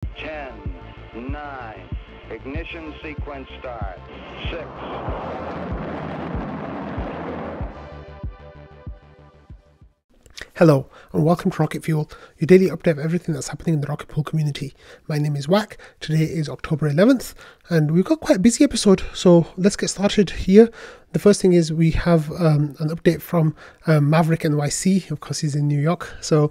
10, 9, ignition sequence start, 6. Hello and welcome to Rocket Fuel, your daily update of everything that's happening in the Rocket Pool community. My name is Wack. Today is October 11th and we've got quite a busy episode, so let's get started here. The first thing is we have an update from Maverick NYC. Of course, he's in New York, so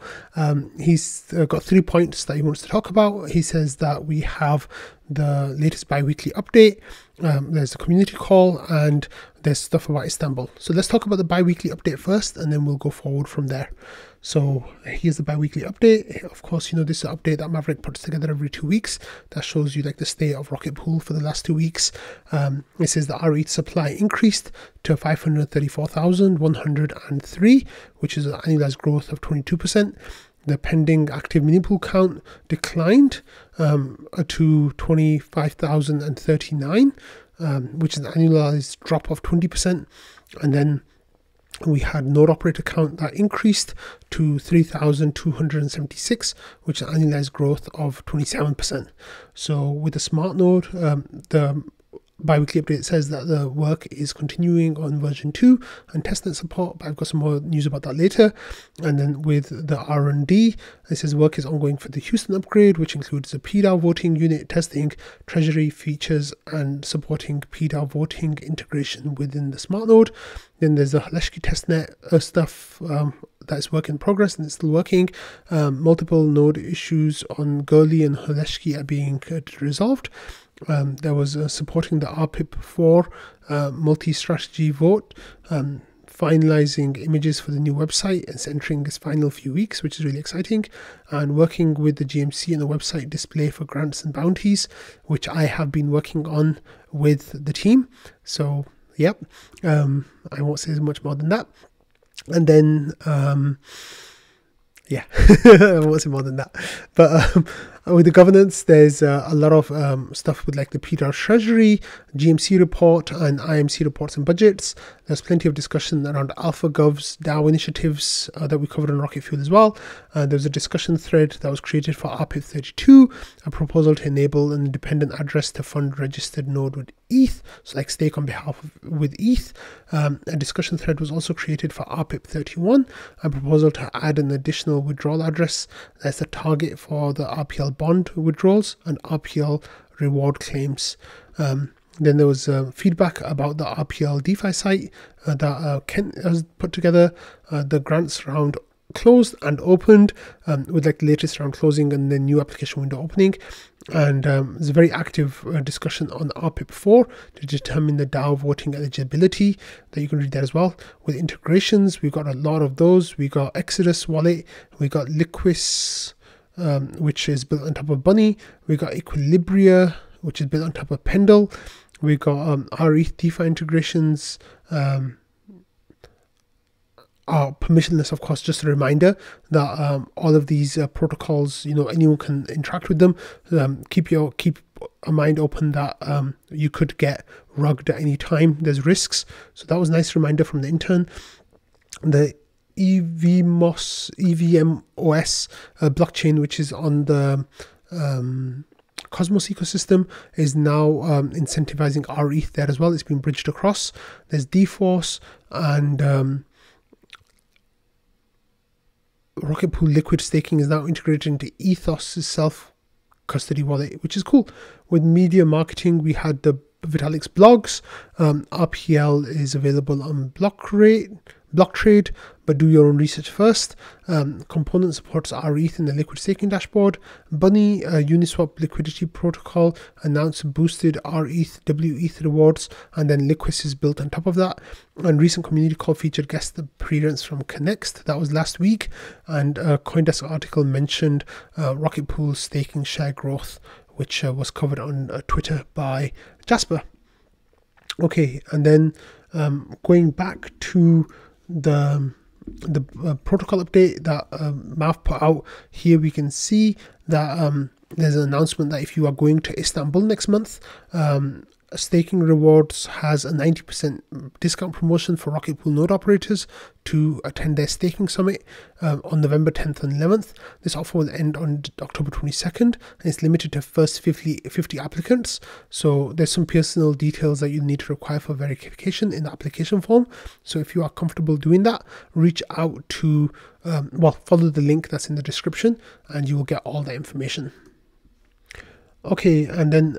he's got 3 points that he wants to talk about. He says that we have the latest bi-weekly update, there's the community call, and there's stuff about Istanbul. So let's talk about the bi-weekly update first, and then we'll go forward from there. So here's the bi-weekly update. Of course, you know, this is an update that Maverick puts together every 2 weeks. That shows you like the state of Rocket Pool for the last 2 weeks. It says the RETH supply increased to 534,103, which is an annualized growth of 22%. The pending active mini pool count declined to 25,039, which is an annualized drop of 20%. And then we had node operator count that increased to 3,276, which is an annualized growth of 27%. So with the smart node, the bi-weekly update says that the work is continuing on version 2 and testnet support, but I've got some more news about that later. And then with the R&D, it says work is ongoing for the Houston upgrade, which includes the POAP voting unit testing, treasury features, and supporting POAP voting integration within the smart node. Then there's the Haleshki testnet stuff that's work in progress and it's still working. Multiple node issues on Gurley and Haleshki are being resolved. There was supporting the RPIP4 multi-strategy vote, finalizing images for the new website and entering its final few weeks, which is really exciting, and working with the GMC and the website display for grants and bounties, which I have been working on with the team. So, yep, I won't say much more than that. And then, yeah, I won't say more than that. But with the governance, there's a lot of stuff with like the PDAR Treasury, GMC report, and IMC reports and budgets. There's plenty of discussion around AlphaGov's DAO initiatives that we covered on Rocket Fuel as well. There's a discussion thread that was created for RPIP32, a proposal to enable an independent address to fund registered node with ETH, so like stake on behalf of with ETH. A discussion thread was also created for RPIP31, a proposal to add an additional withdrawal address that's the target for the RPL bond withdrawals and RPL reward claims. Then there was feedback about the RPL DeFi site that Kent has put together. The grants round closed and opened with like the latest round closing and the new application window opening. And there's a very active discussion on RPIP4 to determine the DAO voting eligibility that you can read there as well. With integrations, we've got a lot of those. We got Exodus wallet, we got Liquis, which is built on top of Bunny. We got Equilibria, which is built on top of Pendle. We got RETH DeFi integrations, are permissionless, of course. Just a reminder that all of these protocols, you know, anyone can interact with them. Keep a mind open that you could get rugged at any time. There's risks. So that was a nice reminder from the intern. The EVMOS blockchain, which is on the Cosmos ecosystem, is now incentivizing RETH there as well. It's been bridged across. There's DForce and Rocket Pool liquid staking is now integrated into Ethos' self-custody wallet, which is cool. With media marketing, we had the Vitalik's blogs. RPL is available on Blocktrade, but do your own research first. Component supports RETH in the liquid staking dashboard. Bunny, Uniswap liquidity protocol, announced boosted RETH WETH rewards, and then Liquis is built on top of that. And recent community call featured guest appearance from Connext. That was last week. And a CoinDesk article mentioned Rocket Pool staking share growth, which was covered on Twitter by Jasper. Okay, and then going back to the protocol update that Mav put out, here we can see that there's an announcement that if you are going to Istanbul next month, Staking Rewards has a 90% discount promotion for Rocket Pool node operators to attend their staking summit on November 10th and 11th. This offer will end on October 22nd and it's limited to first 50 applicants. So there's some personal details that you need to require for verification in the application form. So if you are comfortable doing that, reach out to, follow the link that's in the description and you will get all the information. Okay, and then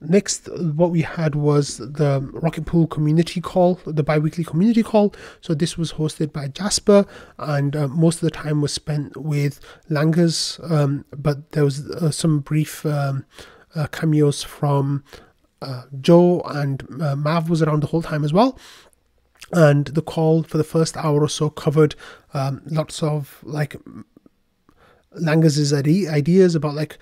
next, what we had was the Rocket Pool community call, the bi-weekly community call. So this was hosted by Jasper, and most of the time was spent with Langers, but there was some brief cameos from Joe, and Mav was around the whole time as well. And the call for the first hour or so covered lots of like Langers' ideas about like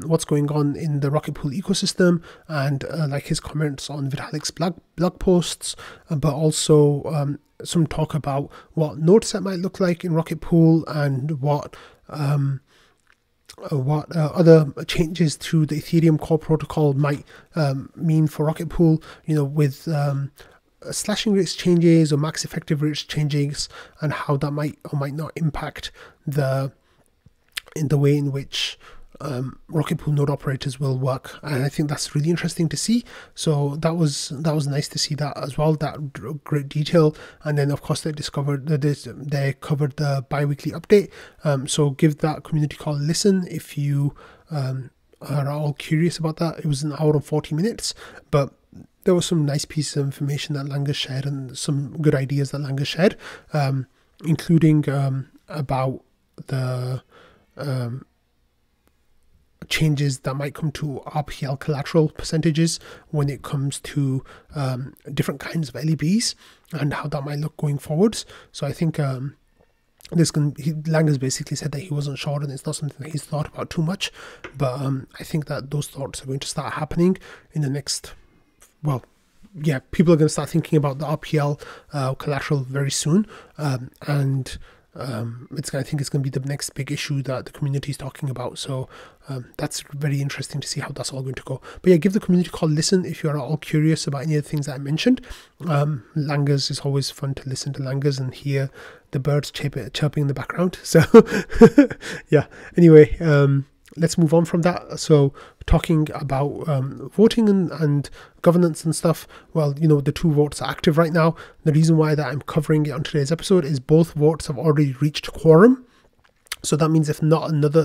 what's going on in the Rocket Pool ecosystem, and like his comments on Vitalik's blog posts, but also some talk about what node set might look like in Rocket Pool and what other changes to the Ethereum core protocol might mean for Rocket Pool, you know, with slashing rates changes or max effective rates changes, and how that might or might not impact the way in which Rocket Pool node operators will work. And I think that's really interesting to see. So that was nice to see that as well, that great detail. And then of course they covered the bi-weekly update. So give that community call a listen if you are all curious about that. It was an hour and 40 minutes, but there was some nice pieces of information that Langers shared and some good ideas that Langers shared, including about the changes that might come to RPL collateral percentages when it comes to different kinds of LEBs and how that might look going forwards. So I think Langers basically said that he wasn't sure and it's not something that he's thought about too much, but I think that those thoughts are going to start happening in the next, people are going to start thinking about the RPL collateral very soon, and I think it's going to be the next big issue that the community is talking about. So that's very interesting to see how that's all going to go. But yeah, give the community call a listen if you are all curious about any of the things that I mentioned. Langers is always fun to listen to Langers and hear the birds chirping in the background. So yeah, anyway, let's move on from that. So talking about voting and governance and stuff, well, you know, the two votes are active right now. The reason why that I'm covering it on today's episode is both votes have already reached quorum. So that means if not another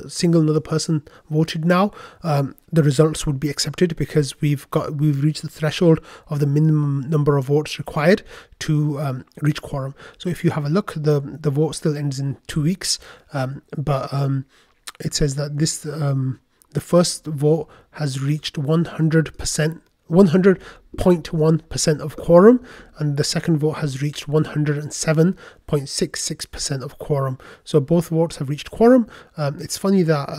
person voted now, the results would be accepted, because we've reached the threshold of the minimum number of votes required to reach quorum. So if you have a look, the vote still ends in 2 weeks, but it says that this the first vote has reached 100.1% of quorum, and the second vote has reached 107.66% of quorum. So both votes have reached quorum. It's funny that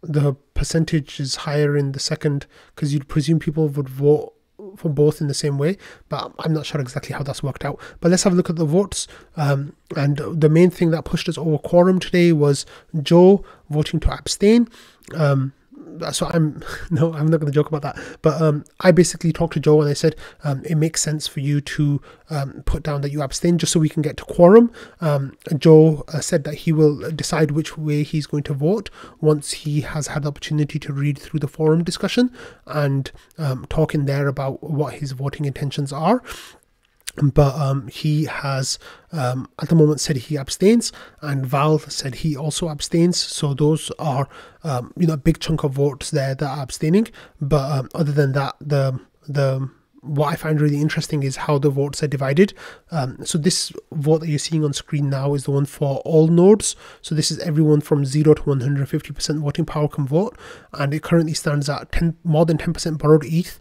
the percentage is higher in the second, because you'd presume people would vote for both in the same way, but I'm not sure exactly how that's worked out. But let's have a look at the votes. And the main thing that pushed us over quorum today was Joe voting to abstain. So I'm not going to joke about that, but I basically talked to Joe and I said it makes sense for you to put down that you abstain just so we can get to quorum. Joe said that he will decide which way he's going to vote once he has had the opportunity to read through the forum discussion and talk in there about what his voting intentions are. But he has at the moment said he abstains, and Val said he also abstains. So those are a big chunk of votes there that are abstaining. But other than that, the what I find really interesting is how the votes are divided. So this vote that you're seeing on screen now is the one for all nodes. So this is everyone from 0 to 150% voting power can vote, and it currently stands at more than 10% borrowed ETH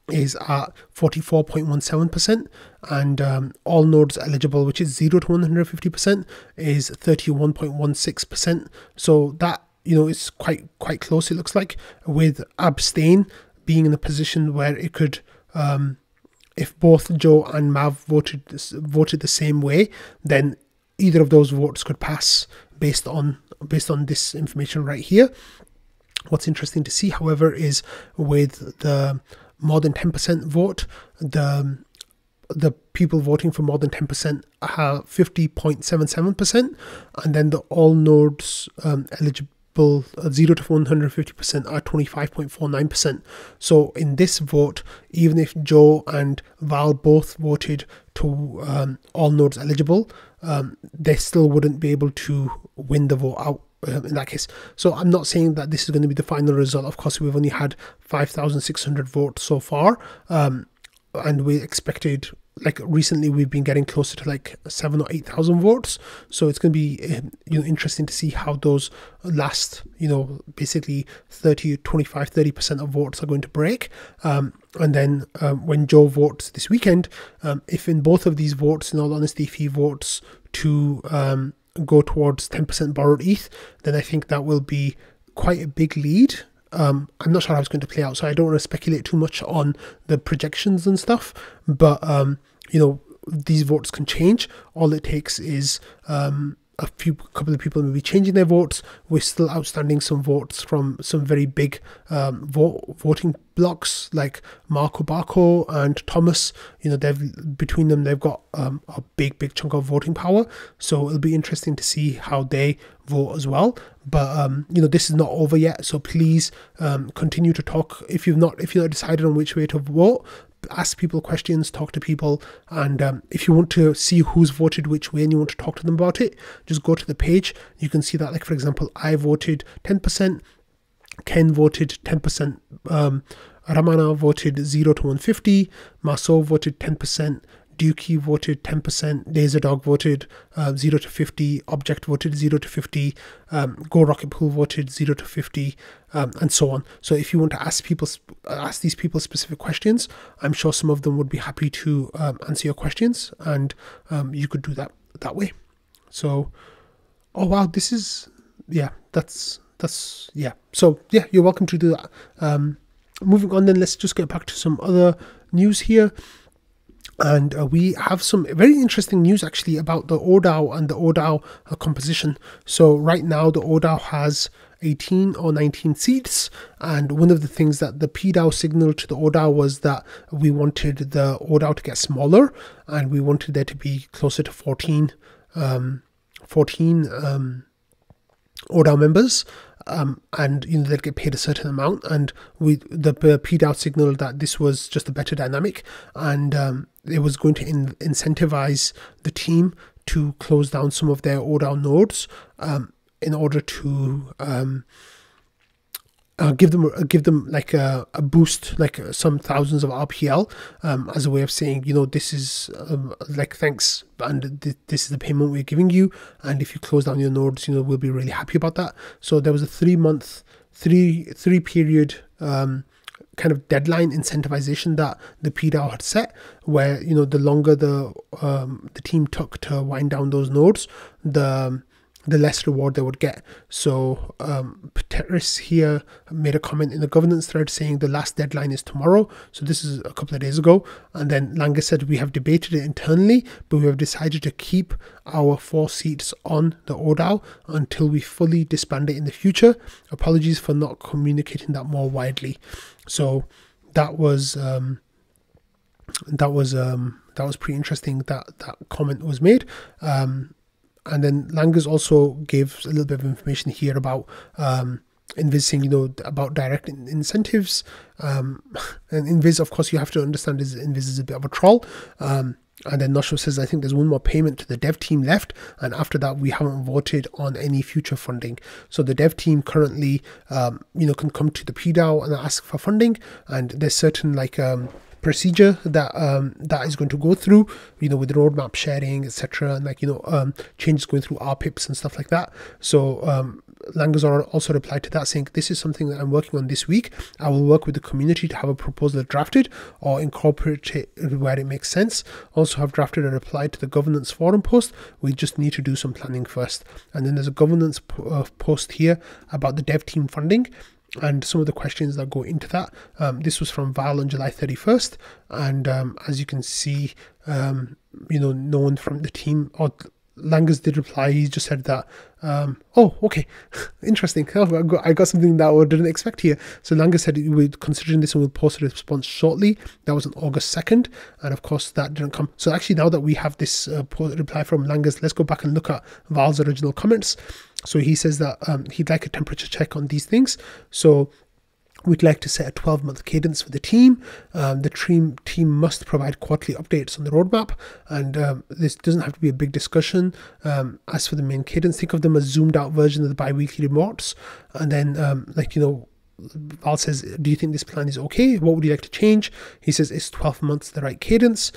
is at 44.17%, and all nodes eligible, which is 0 to 150%, is 31.16%. So that is quite close, it looks like, with abstain being in a position where it could, if both Joe and Mav voted the same way, then either of those votes could pass based on this information right here. What's interesting to see, however, is with the more than 10% vote, the people voting for more than 10% have 50.77%, and then the all nodes eligible 0 to 150% are 25.49%. So in this vote, even if Joe and Val both voted to all nodes eligible, they still wouldn't be able to win the vote out in that case. So I'm not saying that this is going to be the final result. Of course, we've only had 5,600 votes so far, and we expected, like recently we've been getting closer to like 7,000 or 8,000 votes. So it's going to be interesting to see how those last basically 30% of votes are going to break. And then when Joe votes this weekend, if in both of these votes, in all honesty, if he votes to go towards 10% borrowed ETH, then I think that will be quite a big lead. I'm not sure how it's going to play out, so I don't want to speculate too much on the projections and stuff, but these votes can change. All it takes is a couple of people maybe changing their votes. We're still outstanding some votes from some very big voting blocks like Marco Barco and Thomas. Between them they've got a big chunk of voting power, so it'll be interesting to see how they vote as well. But this is not over yet, so please continue to talk. If you're not decided on which way to vote, ask people questions, talk to people, and if you want to see who's voted which way and you want to talk to them about it, just go to the page. You can see that, like for example, I voted 10%, Ken voted 10%, Ramana voted 0 to 150, Maso voted 10%, Dukey voted 10%, Laserdog voted 0 to 50, Object voted 0 to 50, Go Rocket Pool voted 0 to 50, and so on. So if you want to ask these people specific questions, I'm sure some of them would be happy to answer your questions, and you could do that way. So, oh wow, this is, yeah, that's yeah. So yeah, you're welcome to do that. Moving on then, let's just get back to some other news here. And we have some very interesting news actually about the oDAO and the oDAO composition. So right now the oDAO has 18 or 19 seats, and one of the things that the PDAO signaled to the oDAO was that we wanted the oDAO to get smaller, and we wanted there to be closer to 14 oDAO members. And they'd get paid a certain amount, and the PDAO signaled that this was just a better dynamic, and it was going to incentivize the team to close down some of their oDAO nodes in order to give them like a boost, like some thousands of RPL, as a way of saying, this is like thanks, and this is the payment we're giving you, and if you close down your nodes, we'll be really happy about that. So there was a 3-month, three period kind of deadline incentivization that the PDAO had set, where the longer the team took to wind down those nodes, the less reward they would get. So Petris here made a comment in the governance thread saying the last deadline is tomorrow. So this is a couple of days ago. And then Langer said, we have debated it internally, but we have decided to keep our 4 seats on the oDAO until we fully disband it in the future. Apologies for not communicating that more widely. So that was pretty interesting that comment was made. And then Langers also gave a little bit of information here about Invis saying, about direct incentives. And Invis, of course, you have to understand Invis is a bit of a troll. And then Nosho says, I think there's one more payment to the dev team left, and after that we haven't voted on any future funding. So the dev team currently can come to the PDAO and ask for funding, and there's certain procedure that is going to go through, with the roadmap sharing, etc., and changes going through RPIPs and stuff like that. So Langers also replied to that saying, this is something that I'm working on this week. I will work with the community to have a proposal drafted or incorporate it where it makes sense. Also have drafted a reply to the governance forum post. We just need to do some planning first. And then there's a governance post here about the dev team funding and some of the questions that go into that. This was from Val on July 31st, and as you can see, no one from the team, or Langus did reply. He just said that, oh, okay, interesting. I got something that I didn't expect here. So Langus said we're considering this and we'll post a response shortly. That was on August 2nd. And of course, that didn't come. So actually, now that we have this reply from Langus, let's go back and look at Val's original comments. So he says that he'd like a temperature check on these things. So we'd like to set a 12-month cadence for the team. The team must provide quarterly updates on the roadmap, and this doesn't have to be a big discussion. As for the main cadence, think of them as zoomed out version of the bi-weekly reports. And then, Val says, do you think this plan is okay? What would you like to change? He says, is 12 months the right cadence?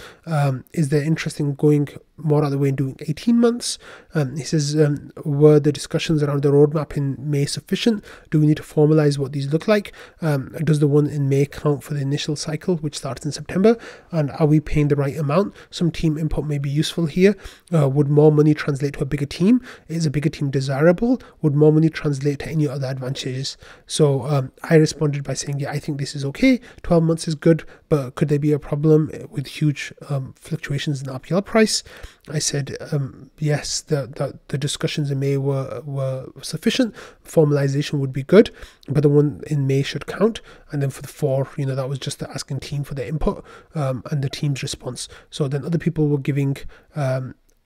Is there interest in going more out of the way and doing 18 months? He says, were the discussions around the roadmap in May sufficient? Do we need to formalize what these look like? Does the one in May count for the initial cycle, which starts in September? And are we paying the right amount? Some team input may be useful here. Would more money translate to a bigger team? Is a bigger team desirable? Would more money translate to any other advantages? So I responded by saying, yeah, I think this is okay. 12 months is good, but could there be a problem with huge fluctuations in the RPL price? I said, yes, the discussions in May were sufficient. Formalization would be good, but the one in May should count. And then for the 4, that was just the asking team for their input and the team's response. So then other people were giving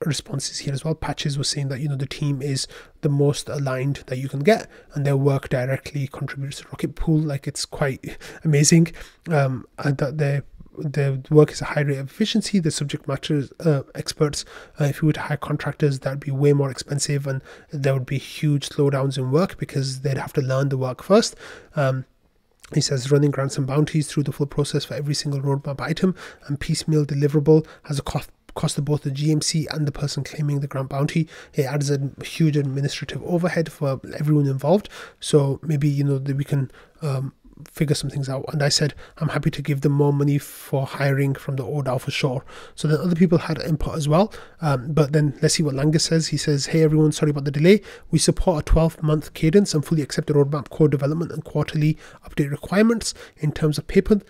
responses here as well. Patches was saying that the team is the most aligned that you can get, and their work directly contributes to Rocket Pool. Like, it's quite amazing, and that their work is a high rate of efficiency. The subject matter experts, if you were to hire contractors, that would be way more expensive, and there would be huge slowdowns in work because they'd have to learn the work first. He says running grants and bounties through the full process for every single roadmap item and piecemeal deliverable has a cost of both the GMC and the person claiming the grant bounty. It adds a huge administrative overhead for everyone involved. So maybe that we can figure some things out. And I said I'm happy to give them more money for hiring from the oDAO for sure. So then other people had input as well, but then let's see what Langus says. He says, hey everyone, sorry about the delay. We support a 12-month cadence and fully accept the roadmap code development and quarterly update requirements. In terms of payment,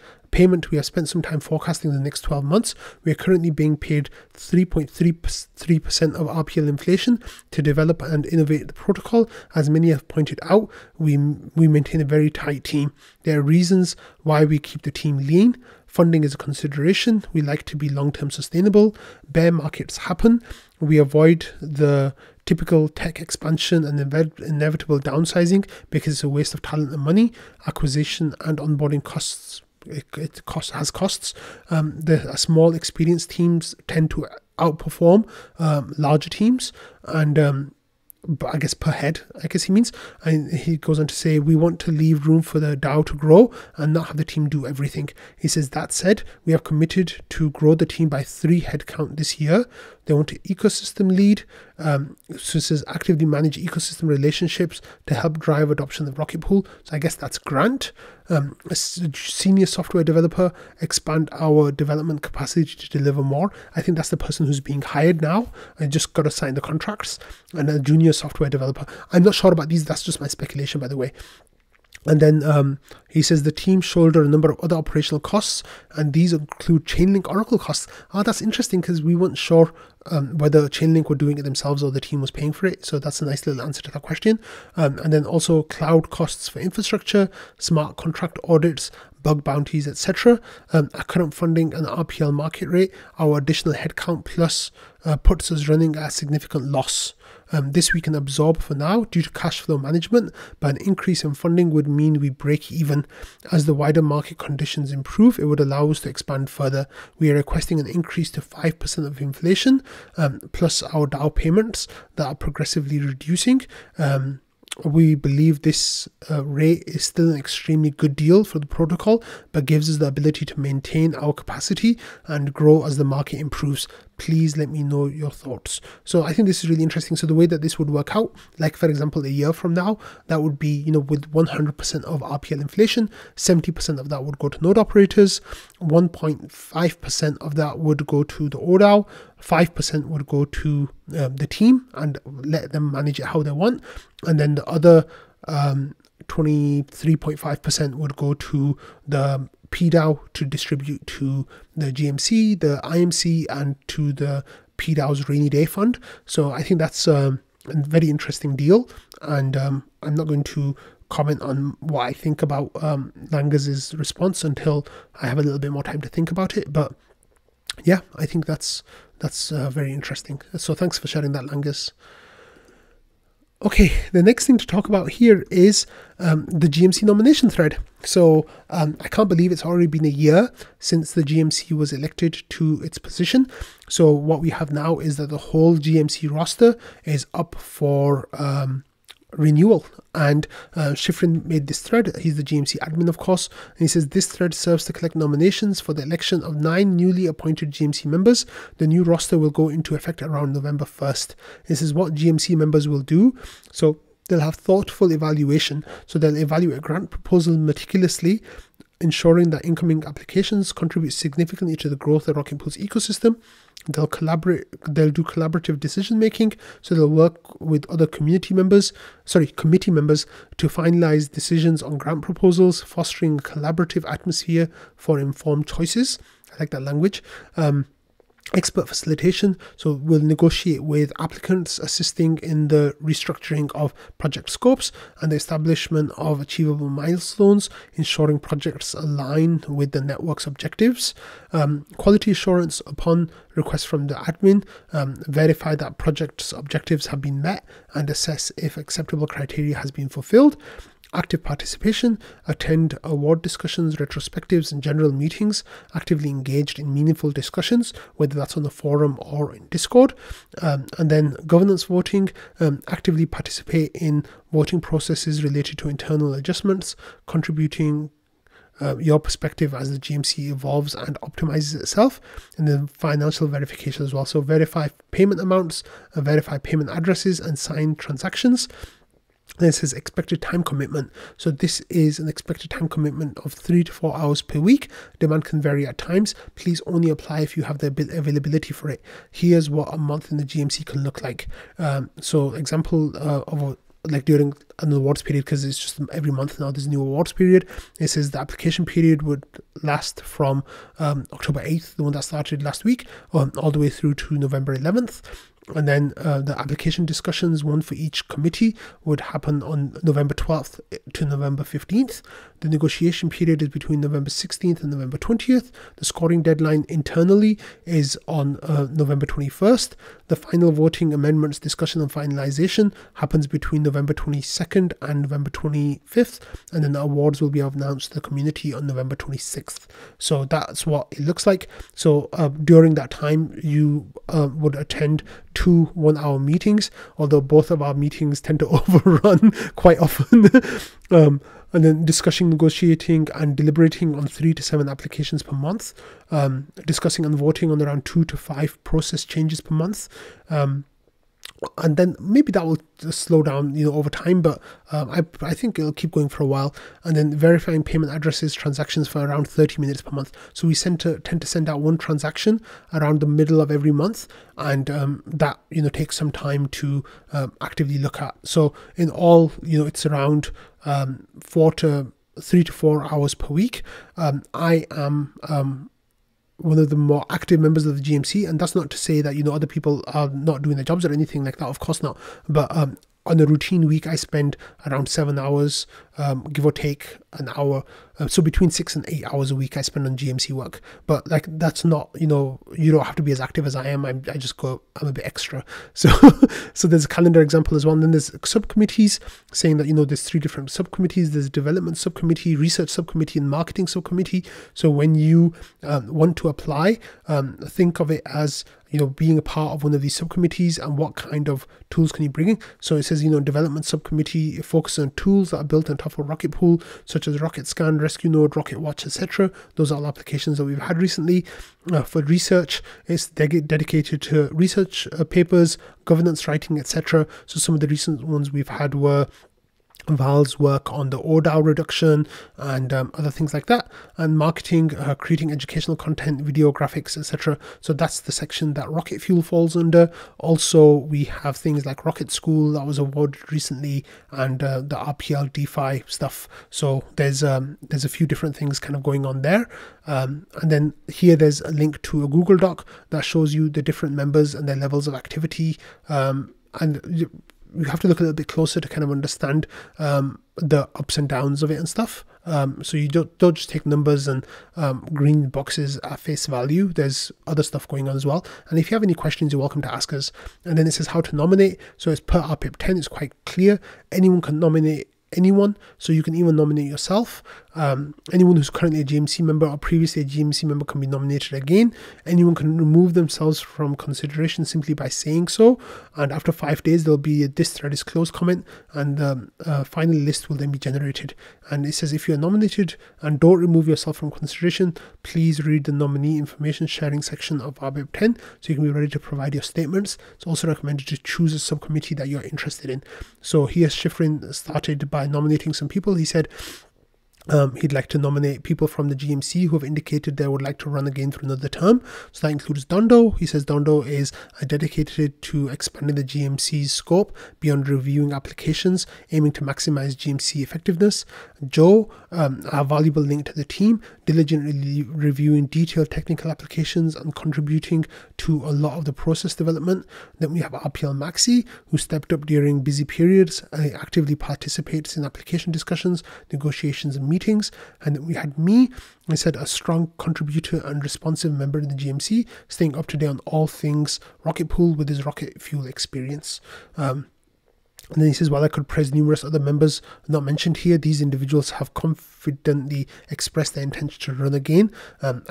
we have spent some time forecasting the next 12 months. We are currently being paid 3.33% of RPL inflation to develop and innovate the protocol. As many have pointed out, we maintain a very tight team. There are reasons why we keep the team lean. Funding is a consideration. We like to be long-term sustainable. Bear markets happen. We avoid the typical tech expansion and inevitable downsizing because it's a waste of talent and money. Acquisition and onboarding costs. It has costs. The small experienced teams tend to outperform larger teams, and I guess per head, he means. And he goes on to say, we want to leave room for the DAO to grow and not have the team do everything. He says, that said, we have committed to grow the team by 3 headcount this year. They want an ecosystem lead. So it says actively manage ecosystem relationships to help drive adoption of Rocket Pool. So I guess that's Grant. A senior software developer, expand our development capacity to deliver more. I think that's the person who's being hired now. I just got to sign the contracts. And a junior software developer. I'm not sure about these. That's just my speculation, by the way. And then he says the team shoulder a number of other operational costs, and these include Chainlink Oracle costs. That's interesting because we weren't sure whether Chainlink were doing it themselves or the team was paying for it. So that's a nice little answer to that question. And then also cloud costs for infrastructure, smart contract audits, bug bounties, etc. Our current funding and RPL market rate, our additional headcount plus puts us running at a significant loss. This we can absorb for now due to cash flow management, but an increase in funding would mean we break even. As the wider market conditions improve, it would allow us to expand further. We are requesting an increase to 5% of inflation, plus our DAO payments that are progressively reducing. We believe this rate is still an extremely good deal for the protocol, but gives us the ability to maintain our capacity and grow as the market improves. Please let me know your thoughts. So I think this is really interesting. So the way that this would work out, like for example, a year from now, that would be, with 100% of RPL inflation, 70% of that would go to node operators, 1.5% of that would go to the oDAO, 5% would go to the team and let them manage it how they want. And then the other 23.5% would go to the PDAO to distribute to the GMC, the IMC, and to the POAP's rainy day fund. So I think that's a very interesting deal, and I'm not going to comment on what I think about Langers' response until I have a little bit more time to think about it. But yeah, I think that's very interesting. So thanks for sharing that, Langers. Okay, the next thing to talk about here is the GMC nomination thread. So I can't believe it's already been a year since the GMC was elected to its position. So what we have now is that the whole GMC roster is up for renewal, and Schifrin made this thread. He's the GMC admin, of course, and he says this thread serves to collect nominations for the election of 9 newly appointed GMC members. The new roster will go into effect around November 1st. This is what GMC members will do. So they'll have thoughtful evaluation. So they'll evaluate a grant proposal meticulously, ensuring that incoming applications contribute significantly to the growth of Rocket Pool's ecosystem. They'll do collaborative decision making, so they'll work with other committee members to finalize decisions on grant proposals, fostering a collaborative atmosphere for informed choices. I like that language. Expert facilitation, so we'll negotiate with applicants, assisting in the restructuring of project scopes and the establishment of achievable milestones, ensuring projects align with the network's objectives. Quality assurance upon request from the admin, verify that project's objectives have been met and assess if acceptable criteria has been fulfilled. Active participation, attend award discussions, retrospectives, and general meetings, actively engaged in meaningful discussions, whether that's on the forum or in Discord. And then governance voting, actively participate in voting processes related to internal adjustments, contributing your perspective as the GMC evolves and optimizes itself. And then financial verification as well. So verify payment amounts, verify payment addresses, and sign transactions. Then it says expected time commitment. So this is an expected time commitment of 3 to 4 hours per week. Demand can vary at times. Please only apply if you have the availability for it. Here's what a month in the GMC can look like. So example of like during an awards period, because it's just every month now there's a new awards period. It says the application period would last from October 8th, the one that started last week, all the way through to November 11th. And then the application discussions, one for each committee, would happen on November 12th to November 15th. The negotiation period is between November 16th and November 20th. The scoring deadline internally is on November 21st. The final voting, amendments, discussion and finalization happens between November 22nd and November 25th. And then the awards will be announced to the community on November 26th. So that's what it looks like. So during that time, you would attend 2 1-hour meetings, although both of our meetings tend to overrun quite often. And then discussing, negotiating and deliberating on 3 to 7 applications per month, discussing and voting on around 2 to 5 process changes per month. And then maybe that will slow down, over time, but I think it'll keep going for a while. And then verifying payment addresses, transactions for around 30 minutes per month. So we tend to send out one transaction around the middle of every month, and that takes some time to actively look at. So in all, it's around 3 to 4 hours per week. I am one of the more active members of the GMC, and that's not to say that other people are not doing their jobs or anything like that, of course not, but on a routine week I spend around 7 hours, give or take an hour, so between 6 and 8 hours a week I spend on GMC work. But that's not, you don't have to be as active as I am. I'm a bit extra. So there's a calendar example as well. And then there's subcommittees saying that there's 3 different subcommittees. There's development subcommittee, research subcommittee, and marketing subcommittee. So when you want to apply, think of it as being a part of one of these subcommittees and what kind of tools can you bring in. So it says, development subcommittee focuses on tools that are built on top of Rocket Pool, such as Rocket Scan, Rescue Node, Rocket Watch, etc. Those are all applications that we've had recently. For research, it's dedicated to research papers, governance writing, etc. So some of the recent ones we've had were Val's work on the oDAO reduction and other things like that, and marketing, creating educational content, video, graphics, etc. So that's the section that Rocket Fuel falls under. Also, we have things like Rocket School that was awarded recently, and the RPL DeFi stuff. So there's a few different things kind of going on there. And then here there's a link to a Google Doc that shows you the different members and their levels of activity. And you have to look a little bit closer to kind of understand the ups and downs of it and stuff. So you don't just take numbers and green boxes at face value. There's other stuff going on as well. And if you have any questions, you're welcome to ask us. And then it says how to nominate. So it's per RPIP 10. It's quite clear. Anyone can nominate anyone, so you can even nominate yourself. Anyone who's currently a GMC member or previously a GMC member can be nominated again. Anyone can remove themselves from consideration simply by saying so, and after 5 days there'll be a "this thread is closed" comment, and the final list will then be generated. And it says if you are nominated and don't remove yourself from consideration, please read the nominee information sharing section of RBIP 10 so you can be ready to provide your statements. It's also recommended to choose a subcommittee that you're interested in. So here Shifrin started by nominating some people. He said he'd like to nominate people from the GMC who have indicated they would like to run again for another term. So that includes Dondo. He says Dondo is dedicated to expanding the GMC's scope beyond reviewing applications, aiming to maximize GMC effectiveness. Joe, a valuable link to the team, diligently reviewing detailed technical applications and contributing to a lot of the process development. Then we have RPL Maxi, who stepped up during busy periods, actively participates in application discussions, negotiations and meetings. And then we had me, I said, a strong contributor and responsive member in the GMC, staying up to date on all things Rocket Pool with his Rocket Fuel experience. And then he says, while I could praise numerous other members not mentioned here, these individuals have confidently expressed their intention to run again,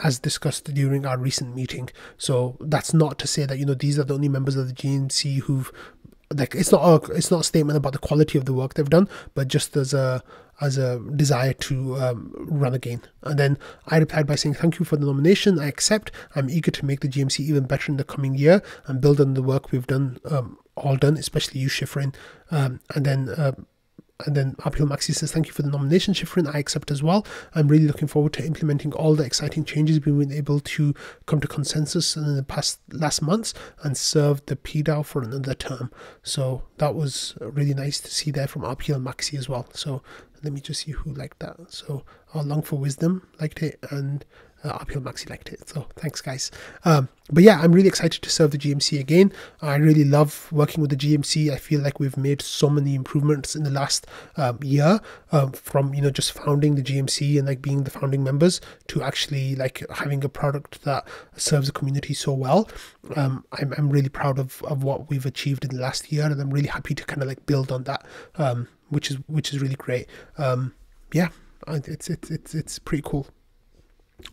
as discussed during our recent meeting. So that's not to say that, you know, these are the only members of the GMC who've, like, it's not a statement about the quality of the work they've done, but just as a desire to run again. And then I replied by saying, thank you for the nomination. I accept. I'm eager to make the GMC even better in the coming year and build on the work we've done, all done, especially you, Shifrin. And then RPL Maxi says, thank you for the nomination, Shifrin. I accept as well. I'm really looking forward to implementing all the exciting changes we've been able to come to consensus in the last months and serve the PDAO for another term. So that was really nice to see there from RPL Maxi as well. So let me just see who liked that. So Long for Wisdom liked it, and RPL Maxi liked it. So thanks, guys. But yeah, I'm really excited to serve the GMC again. I really love working with the GMC. I feel like we've made so many improvements in the last year, from, you know, just founding the GMC and like being the founding members to actually like having a product that serves the community so well. I'm really proud of what we've achieved in the last year, and I'm really happy to kind of like build on that, which is really great. Yeah, it's pretty cool.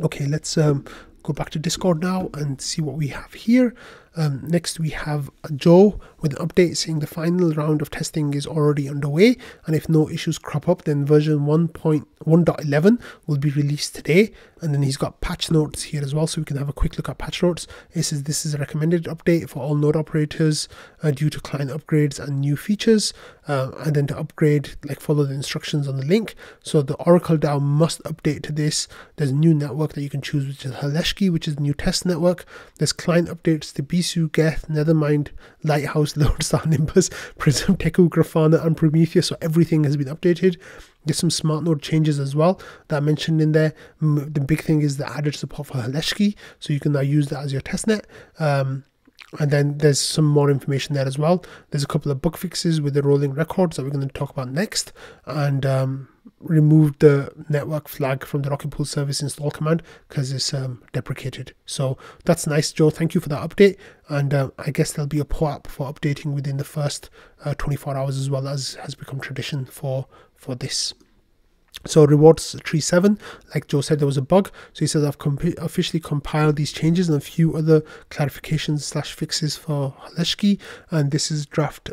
Okay, let's go back to Discord now and see what we have here. Next we have Joe with an update saying the final round of testing is already underway, and if no issues crop up, then version 1.1.11 will be released today. And then he's got patch notes here as well, so we can have a quick look at patch notes. It says this is a recommended update for all node operators due to client upgrades and new features. And then to upgrade, like, follow the instructions on the link. So the Oracle DAO must update to this. There's a new network that you can choose, which is Haleshki, which is the new test network. There's client updates to Bisu, Geth, Nethermind, Lighthouse, Lodestar, Nimbus, Prism, Teku, Grafana, and Prometheus. So everything has been updated. There's some smart node changes as well that I mentioned in there. The big thing is the added support for Haleshki, so you can now use that as your testnet. And then there's some more information there as well. There's a couple of bug fixes with the rolling records that we're going to talk about next, and removed the network flag from the Rocket Pool service install command because it's deprecated. So that's nice, Joe. Thank you for that update. And I guess there'll be a POAP for updating within the first 24 hours as well, as has become tradition for this. So rewards tree 7, like Joe said, there was a bug. So he says, I've officially compiled these changes and a few other clarifications / fixes for Haleshki, and this is draft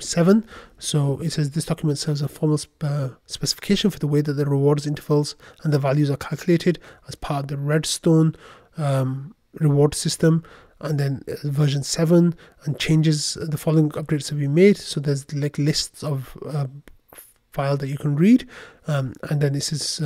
7. So it says this document serves a formal specification for the way that the rewards intervals and the values are calculated as part of the Redstone reward system. And then version 7 and changes, the following updates have been made. So there's like lists of file that you can read, and then this is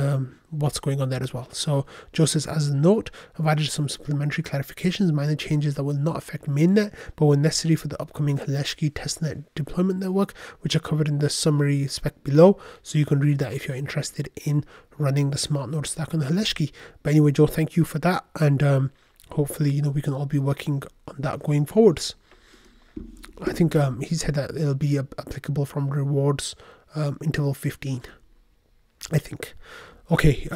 what's going on there as well. So Joe says, as a note, I've added some supplementary clarifications, minor changes that will not affect mainnet, but were necessary for the upcoming Haleshki testnet deployment network, which are covered in the summary spec below. So you can read that if you're interested in running the smart node stack on the Haleshki. But anyway, Joe, thank you for that, and hopefully, we can all be working on that going forwards. I think he said that it'll be applicable from rewards interval 15, I think. Okay,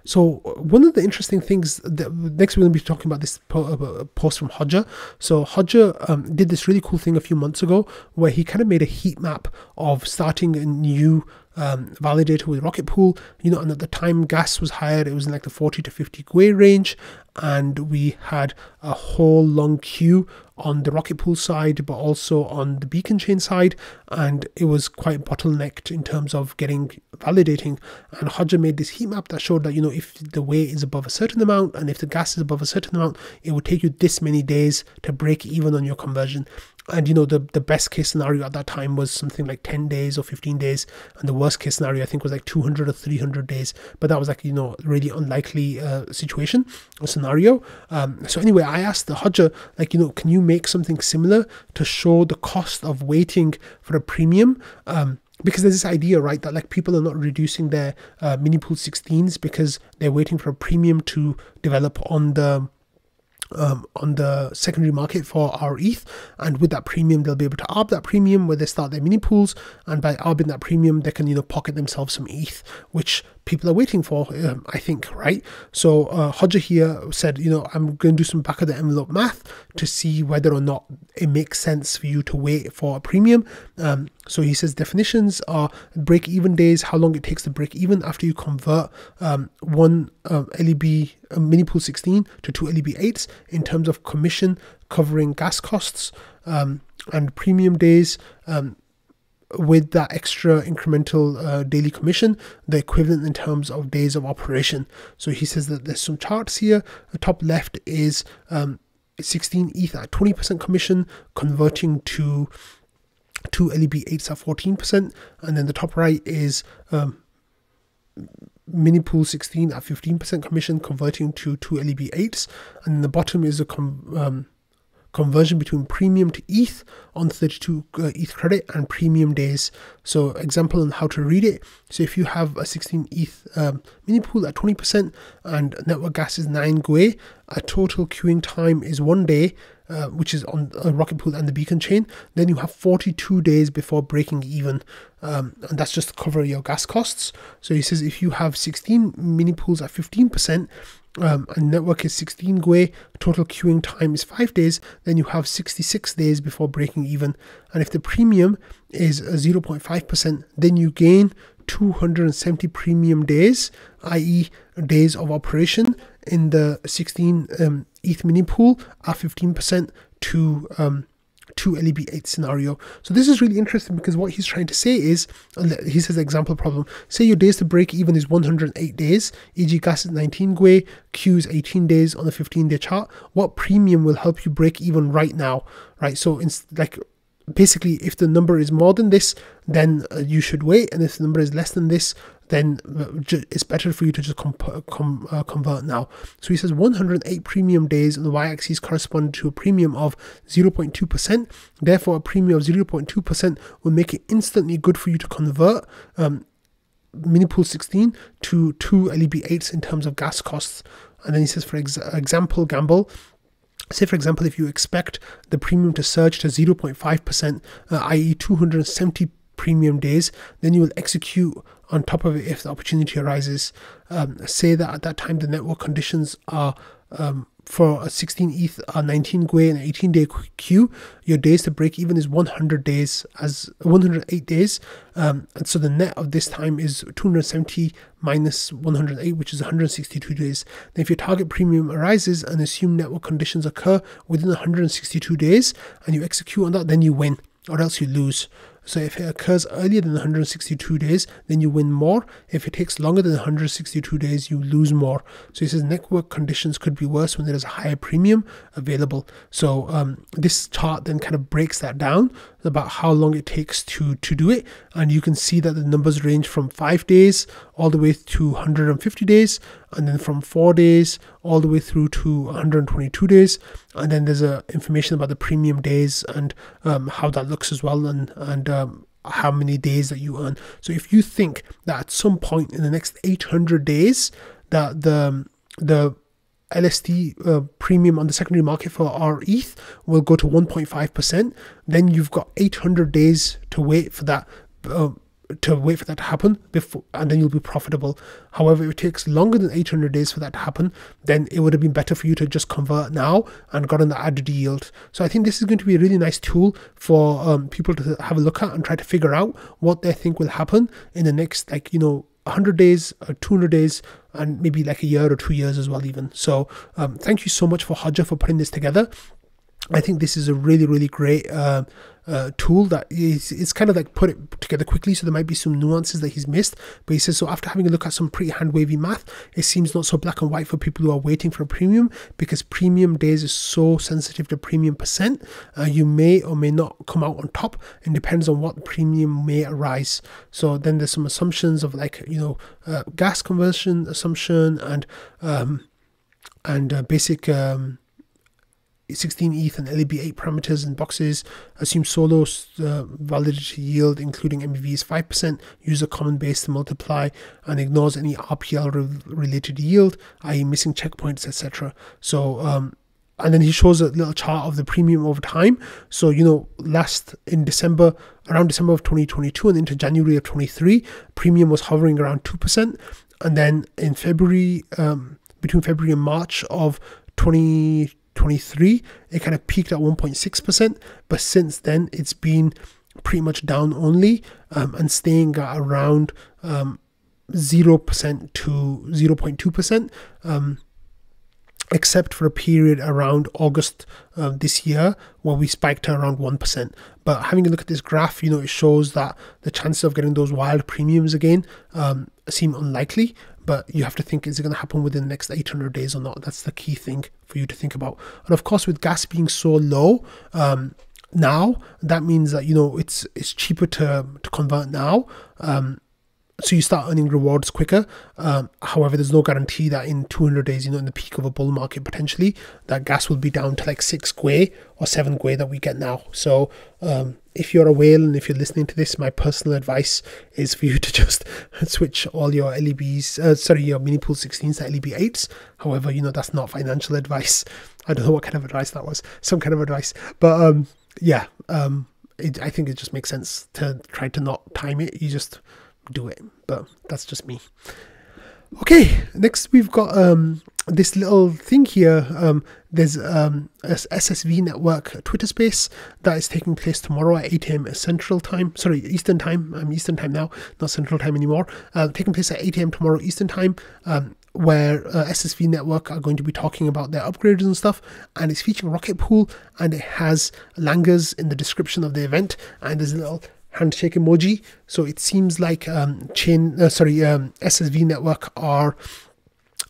so one of the interesting things, next we're going to be talking about this post from Hodja. So Hodja did this really cool thing a few months ago where he kind of made a heat map of starting a new validator with Rocket Pool, and at the time gas was higher. It was in like the 40 to 50 GUI range, and we had a whole long queue on the Rocket Pool side, but also on the Beacon Chain side, and it was quite bottlenecked in terms of validating. And Hodja made this heat map that showed that, if the weight is above a certain amount and if the gas is above a certain amount, it would take you this many days to break even on your conversion. And the best case scenario at that time was something like 10 days or 15 days, and the worst case scenario I think was like 200 or 300 days. But that was like really unlikely situation or scenario. So anyway, I asked the Hodja, like, can you make something similar to show the cost of waiting for a premium? Because there's this idea, right, that like people are not reducing their mini pool 16s because they're waiting for a premium to develop on the secondary market for our ETH, and with that premium they'll be able to arb that premium where they start their mini pools, and by arbing that premium they can pocket themselves some ETH, which people are waiting for, I think, right? So Hodja here said, I'm going to do some back of the envelope math to see whether or not it makes sense for you to wait for a premium. So he says definitions are break even days, how long it takes to break even after you convert one LEB mini pool 16 to 2 LEB 8s in terms of commission covering gas costs, and premium days with that extra incremental daily commission, the equivalent in terms of days of operation. So he says that there's some charts here. The top left is 16 ETH at 20% commission converting to 2 LEB 8s at 14%, and then the top right is mini pool 16 at 15% commission converting to 2 LEB 8s, and the bottom is a conversion between premium to ETH on 32 ETH credit and premium days. So example on how to read it. So if you have a 16 ETH mini pool at 20% and network gas is 9 GUI, a total queuing time is 1 day, which is on a Rocket Pool and the Beacon Chain, then you have 42 days before breaking even, and that's just to cover your gas costs. So he says if you have 16 mini pools at 15%, and network is 16 GUI, total queuing time is 5 days, then you have 66 days before breaking even. And if the premium is 0.5%, then you gain 270 premium days, i.e. days of operation in the 16 ETH mini pool at 15% to 2 LEB 8 scenario. So this is really interesting because what he's trying to say is, he says example problem, say your days to break even is 108 days, e.g. gas is 19 GUI, Q is 18 days on the 15-day chart. What premium will help you break even right now, right? So it's like, basically if the number is more than this, then you should wait, and if the number is less than this, then it's better for you to just convert now. So he says 108 premium days on the y-axis correspond to a premium of 0.2%. Therefore, a premium of 0.2% will make it instantly good for you to convert mini pool 16 to 2 LEB 8s in terms of gas costs. And then he says, for example, gamble. Say, for example, if you expect the premium to surge to 0.5%, i.e. 270 premium days, then you will execute on top of it if the opportunity arises. Say that at that time the network conditions are for a 16 ETH are 19 GUI and an 18-day queue. Your days to break even is 108 days, and so the net of this time is 270 minus 108, which is 162 days. Then if your target premium arises and assume network conditions occur within 162 days and you execute on that, then you win, or else you lose. So if it occurs earlier than 162 days, then you win more. If it takes longer than 162 days, you lose more. So he says network conditions could be worse when there is a higher premium available. So this chart then kind of breaks that down about how long it takes to do it, and you can see that the numbers range from 5 days all the way to 150 days, and then from 4 days all the way through to 122 days. And then there's information about the premium days and how that looks as well, and how many days that you earn. So if you think that at some point in the next 800 days that the LSD premium on the secondary market for our ETH will go to 1.5%, then you've got 800 days to wait for that to happen before, and then you'll be profitable. However, if it takes longer than 800 days for that to happen, then it would have been better for you to just convert now and gotten the added yield. So I think this is going to be a really nice tool for people to have a look at and try to figure out what they think will happen in the next, 100 days or 200 days, and maybe like a year or 2 years as well even. So thank you so much for Hodja for putting this together. I think this is a really, really great tool that it's kind of like put it together quickly, so there might be some nuances that he's missed, but he says, so after having a look at some pretty hand-wavy math, it seems not so black and white for people who are waiting for a premium, because premium days is so sensitive to premium percent. You may or may not come out on top, and depends on what premium may arise. So then there's some assumptions of gas conversion assumption and basic 16 ETH and LEB8 parameters and boxes. Assume solo validity yield including MEV is 5%, use a common base to multiply, and ignores any RPL related yield, i.e. missing checkpoints, etc. So and then he shows a little chart of the premium over time. So around December of 2022 and into January of 23, premium was hovering around 2%, and then in February, between February and March of 2023, it kind of peaked at 1.6%, but since then it's been pretty much down only, and staying at around 0% to 0.2%, except for a period around August this year where we spiked to around 1%. But having a look at this graph, it shows that the chances of getting those wild premiums again seem unlikely. But you have to think, is it going to happen within the next 800 days or not? That's the key thing for you to think about. And of course, with gas being so low now, that means that it's cheaper to convert now. So you start earning rewards quicker. However, there's no guarantee that in 200 days, in the peak of a bull market, potentially, that gas will be down to like 6 gwei or 7 gwei that we get now. So if you're a whale and if you're listening to this, my personal advice is for you to just switch all your LEBs, your mini pool 16s to LEB8s. However, that's not financial advice. I don't know what kind of advice that was. Some kind of advice. But I think it just makes sense to try to not time it. You just do it, but that's just me. Okay, next we've got this little thing here. There's a SSV network Twitter space that is taking place tomorrow at 8 a.m. Eastern time. I'm Eastern time now, not Central time anymore. Taking place at 8 a.m. tomorrow Eastern time, where SSV network are going to be talking about their upgrades and stuff, and it's featuring Rocket Pool, and it has langers in the description of the event, and there's a little handshake emoji. So it seems like SSV network are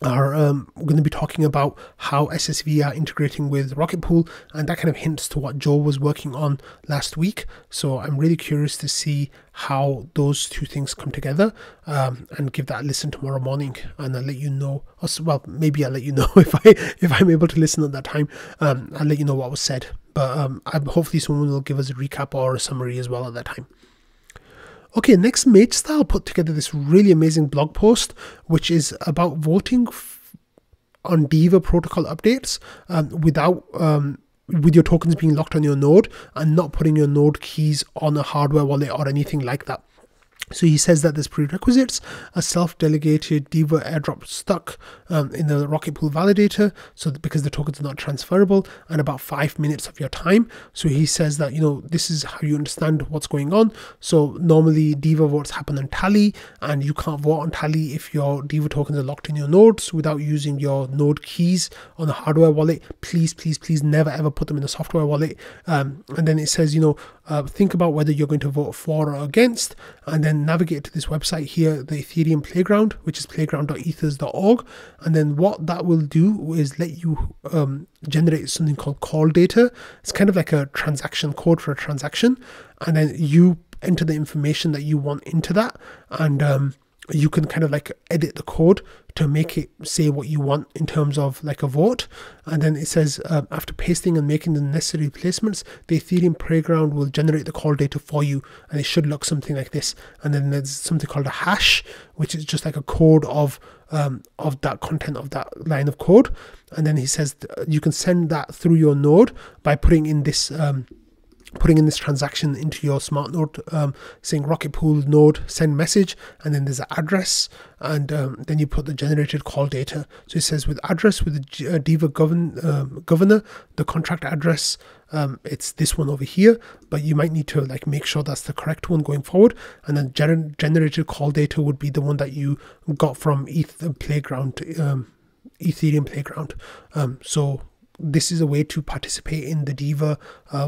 going to be talking about how SSV are integrating with Rocket Pool, and that kind of hints to what Joe was working on last week. So I'm really curious to see how those two things come together, and give that a listen tomorrow morning, and I'll let you know. Well, maybe I'll let you know if I'm able to listen at that time. I'll let you know what was said, but hopefully someone will give us a recap or a summary as well at that time. Okay, next, MateStyle put together this really amazing blog post, which is about voting on DIVA protocol updates with your tokens being locked on your node and not putting your node keys on a hardware wallet or anything like that. So he says that there's prerequisites: a self-delegated DIVA airdrop stuck in the Rocket Pool validator, so because the tokens are not transferable, and about 5 minutes of your time. So he says that this is how you understand what's going on. So normally DIVA votes happen on Tally, and you can't vote on Tally if your DIVA tokens are locked in your nodes without using your node keys on a hardware wallet. Please never ever put them in a software wallet. And then it says think about whether you're going to vote for or against, and then and navigate to this website here, the Ethereum Playground, which is playground.ethers.org. And then what that will do is let you generate something called call data. It's kind of like a transaction code for a transaction, and then you enter the information that you want into that, and you can kind of like edit the code to make it say what you want in terms of like a vote. And then it says after pasting and making the necessary replacements, the Ethereum Playground will generate the call data for you, and it should look something like this. And then there's something called a hash, which is just like a code of that content of that line of code. And then he says you can send that through your node by putting in this transaction into your smart node, saying Rocket Pool node send message, and then there's an address, and then you put the generated call data. So it says with address, with the DIVA governor, the contract address, it's this one over here, but you might need to like make sure that's the correct one going forward. And then generated call data would be the one that you got from Ethereum Playground. So this is a way to participate in the DIVA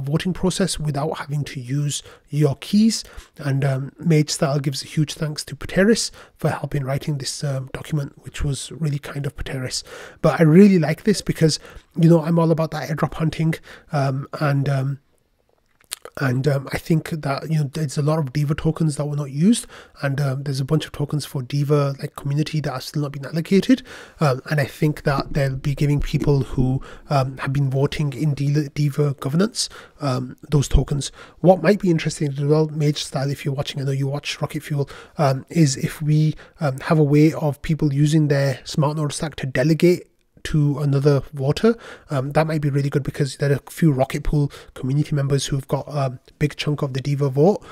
voting process without having to use your keys. And MageStyle gives a huge thanks to Pateris for helping writing this document, which was really kind of Pateris. But I really like this because, you know, I'm all about that airdrop hunting, and I think that, you know, there's a lot of DIVA tokens that were not used, and there's a bunch of tokens for DIVA like community that are still not being allocated, and I think that they'll be giving people who have been voting in DIVA governance those tokens. What might be interesting as well, MageStyle, if you're watching, I know you watch Rocket Fuel, is if we have a way of people using their smart node stack to delegate to another voter, that might be really good, because there are a few Rocket Pool community members who've got a big chunk of the DIVA vote.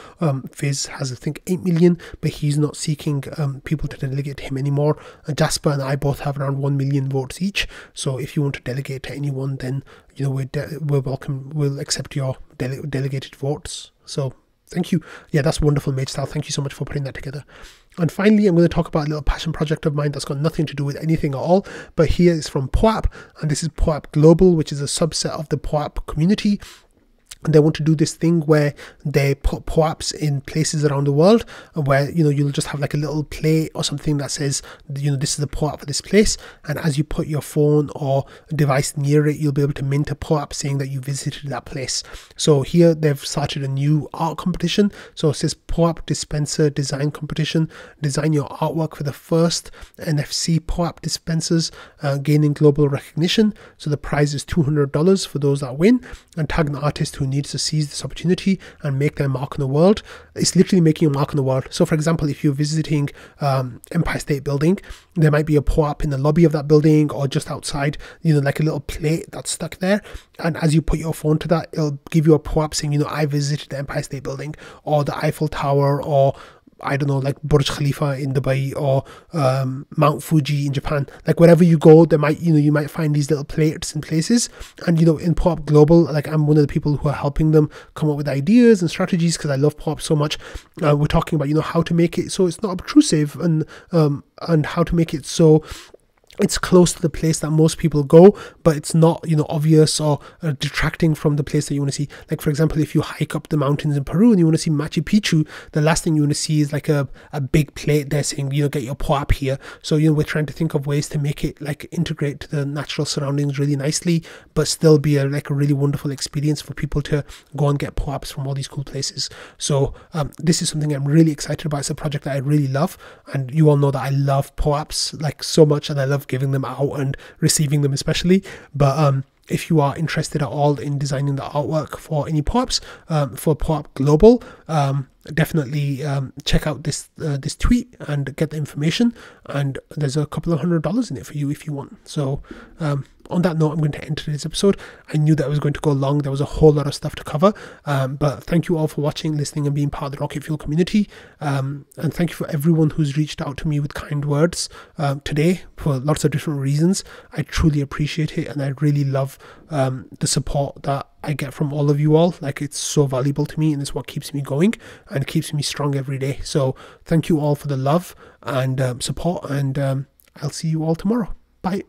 Fizz has, I think, 8 million, but he's not seeking people to delegate to him anymore. Jasper and I both have around 1 million votes each, so if you want to delegate to anyone, then, you know, we're welcome, we'll accept your delegated votes. So thank you. Yeah, that's wonderful, MageStyle. Thank you so much for putting that together. And finally, I'm going to talk about a little passion project of mine that's got nothing to do with anything at all. But here is from POAP, and this is POAP Global, which is a subset of the POAP community. And they want to do this thing where they put POAPs in places around the world, where, you know, you'll just have like a little plate or something that says, you know, this is the POAP for this place. And as you put your phone or device near it, you'll be able to mint a POAP saying that you visited that place. So here they've started a new art competition. So it says POAP Dispenser Design Competition. Design your artwork for the first NFC POAP dispensers, gaining global recognition. So the prize is $200 for those that win, and tag an artist who needs to seize this opportunity and make their mark in the world. It's literally making a mark in the world. So for example, if you're visiting Empire State Building, there might be a POAP in the lobby of that building or just outside, you know, like a little plate that's stuck there, and as you put your phone to that, it'll give you a POAP saying, you know, I visited the Empire State Building or the Eiffel Tower, or I don't know, like Burj Khalifa in Dubai, or Mount Fuji in Japan. Like wherever you go, there might, you know, you might find these little plates in places. And, you know, in POAP Global, like I'm one of the people who are helping them come up with ideas and strategies, because I love POAP so much. We're talking about, you know, how to make it so it's not obtrusive, and how to make it so it's close to the place that most people go, but it's not, you know, obvious or detracting from the place that you want to see. Like for example, if you hike up the mountains in Peru and you want to see Machu Picchu, the last thing you want to see is like a big plate there saying, you know, get your POAP here. So, you know, we're trying to think of ways to make it like integrate to the natural surroundings really nicely, but still be like a really wonderful experience for people to go and get POAPs from all these cool places. So this is something I'm really excited about. It's a project that I really love, and you all know that I love POAPs like so much, and I love giving them out and receiving them especially. But if you are interested at all in designing the artwork for any POAPs, for POAP Global, definitely check out this tweet and get the information, and there's a couple of $100 in it for you if you want. So on that note, I'm going to end today's episode. I knew that I was going to go long. There was a whole lot of stuff to cover, but thank you all for watching, listening, and being part of the Rocket Fuel community, and thank you for everyone who's reached out to me with kind words today for lots of different reasons. I truly appreciate it, and I really love the support that I get from all of you all. Like, it's so valuable to me, and it's what keeps me going and keeps me strong every day. So thank you all for the love and support, and I'll see you all tomorrow. Bye.